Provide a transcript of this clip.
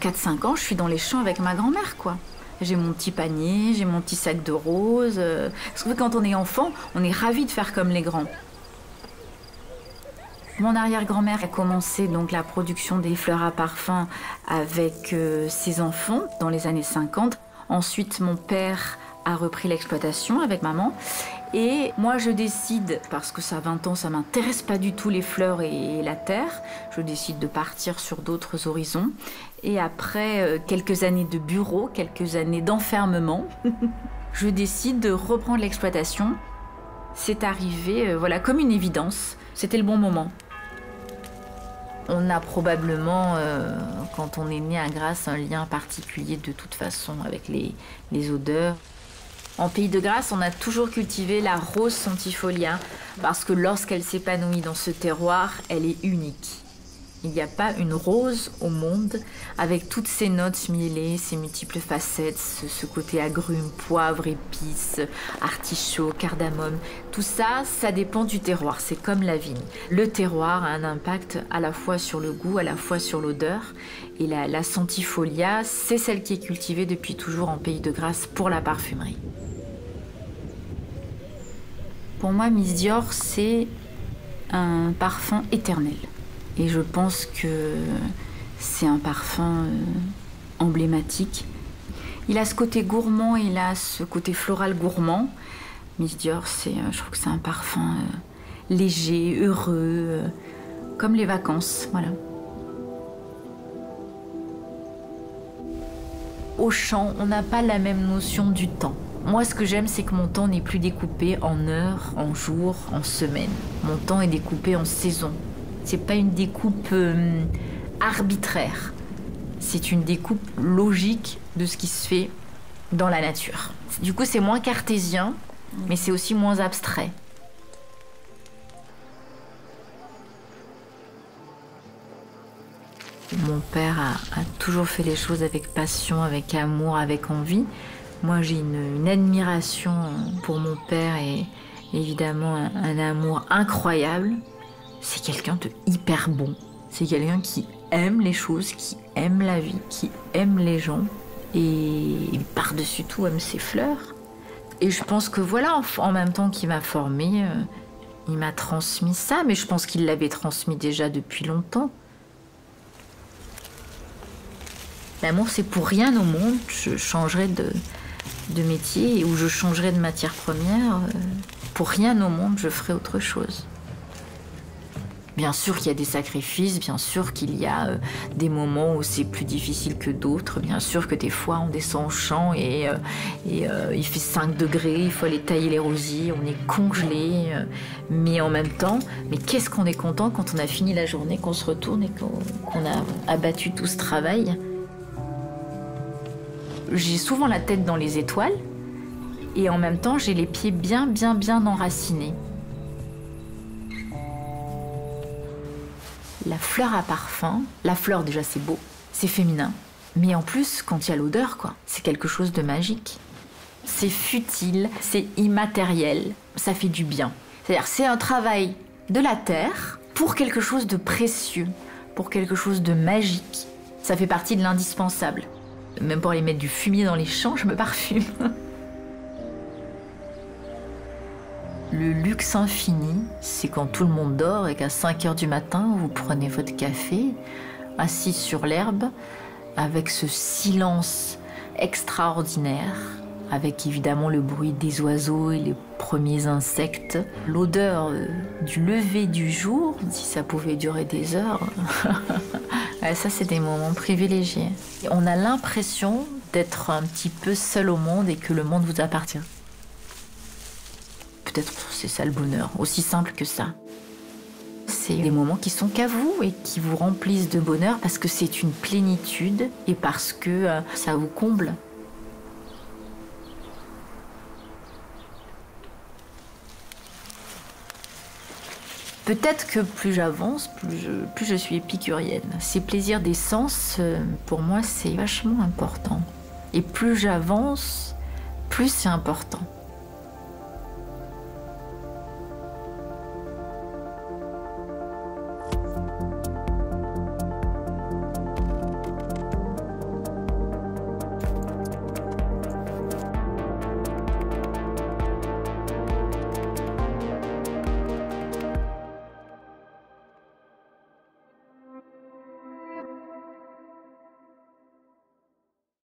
4-5 ans, je suis dans les champs avec ma grand-mère, quoi. J'ai mon petit panier, j'ai mon petit sac de roses. Parce que quand on est enfant, on est ravis de faire comme les grands. Mon arrière-grand-mère a commencé donc la production des fleurs à parfum avec ses enfants dans les années 50. Ensuite, mon père a repris l'exploitation avec maman. Et moi, je décide, parce que ça a 20 ans, ça ne m'intéresse pas du tout les fleurs et la terre, je décide de partir sur d'autres horizons. Et après quelques années de bureau, quelques années d'enfermement, je décide de reprendre l'exploitation. C'est arrivé voilà, comme une évidence. C'était le bon moment. On a probablement, quand on est né à Grasse, un lien particulier de toute façon avec les odeurs. En Pays de Grasse, on a toujours cultivé la rose centifolia parce que lorsqu'elle s'épanouit dans ce terroir, elle est unique. Il n'y a pas une rose au monde avec toutes ses notes mielées, ses multiples facettes, ce côté agrumes, poivre, épices, artichaut, cardamome. Tout ça, ça dépend du terroir, c'est comme la vigne. Le terroir a un impact à la fois sur le goût, à la fois sur l'odeur. Et la centifolia, c'est celle qui est cultivée depuis toujours en Pays de Grasse pour la parfumerie. Pour moi, Miss Dior, c'est un parfum éternel. Et je pense que c'est un parfum emblématique. Il a ce côté gourmand, il a ce côté floral gourmand. Miss Dior, je trouve que c'est un parfum léger, heureux, comme les vacances, voilà. Au champ, on n'a pas la même notion du temps. Moi, ce que j'aime, c'est que mon temps n'est plus découpé en heures, en jours, en semaines. Mon temps est découpé en saisons. C'est pas une découpe arbitraire. C'est une découpe logique de ce qui se fait dans la nature. Du coup, c'est moins cartésien, mais c'est aussi moins abstrait. Mon père a toujours fait les choses avec passion, avec amour, avec envie. Moi, j'ai une admiration pour mon père et évidemment un amour incroyable. C'est quelqu'un de hyper bon. C'est quelqu'un qui aime les choses, qui aime la vie, qui aime les gens. Et par-dessus tout, aime ses fleurs. Et je pense que voilà, en même temps qu'il m'a formée, il m'a transmis ça. Mais je pense qu'il l'avait transmis déjà depuis longtemps. L'amour, c'est pour rien au monde. Je changerais de métier ou je changerais de matière première. Pour rien au monde, je ferais autre chose. Bien sûr qu'il y a des sacrifices, bien sûr qu'il y a des moments où c'est plus difficile que d'autres. Bien sûr que des fois, on descend au champ et il fait 5 degrés, il faut aller tailler les rosiers, on est congelé. Mais en même temps, mais qu'est-ce qu'on est content quand on a fini la journée, qu'on se retourne et qu'on a abattu tout ce travail. J'ai souvent la tête dans les étoiles et en même temps, j'ai les pieds bien enracinés. La fleur à parfum, la fleur déjà c'est beau, c'est féminin. Mais en plus, quand il y a l'odeur, quoi, c'est quelque chose de magique. C'est futile, c'est immatériel, ça fait du bien. C'est-à-dire c'est un travail de la terre pour quelque chose de précieux, pour quelque chose de magique. Ça fait partie de l'indispensable. Même pour aller mettre du fumier dans les champs, je me parfume. Le luxe infini, c'est quand tout le monde dort et qu'à 5 heures du matin, vous prenez votre café, assis sur l'herbe, avec ce silence extraordinaire, avec évidemment le bruit des oiseaux et les premiers insectes, l'odeur du lever du jour, si ça pouvait durer des heures. Ça, c'est des moments privilégiés. On a l'impression d'être un petit peu seul au monde et que le monde vous appartient. Peut-être c'est ça le bonheur, aussi simple que ça. C'est des moments qui sont qu'à vous et qui vous remplissent de bonheur parce que c'est une plénitude et parce que ça vous comble. Peut-être que plus j'avance, plus je suis épicurienne. Ces plaisirs des sens, pour moi, c'est vachement important. Et plus j'avance, plus c'est important.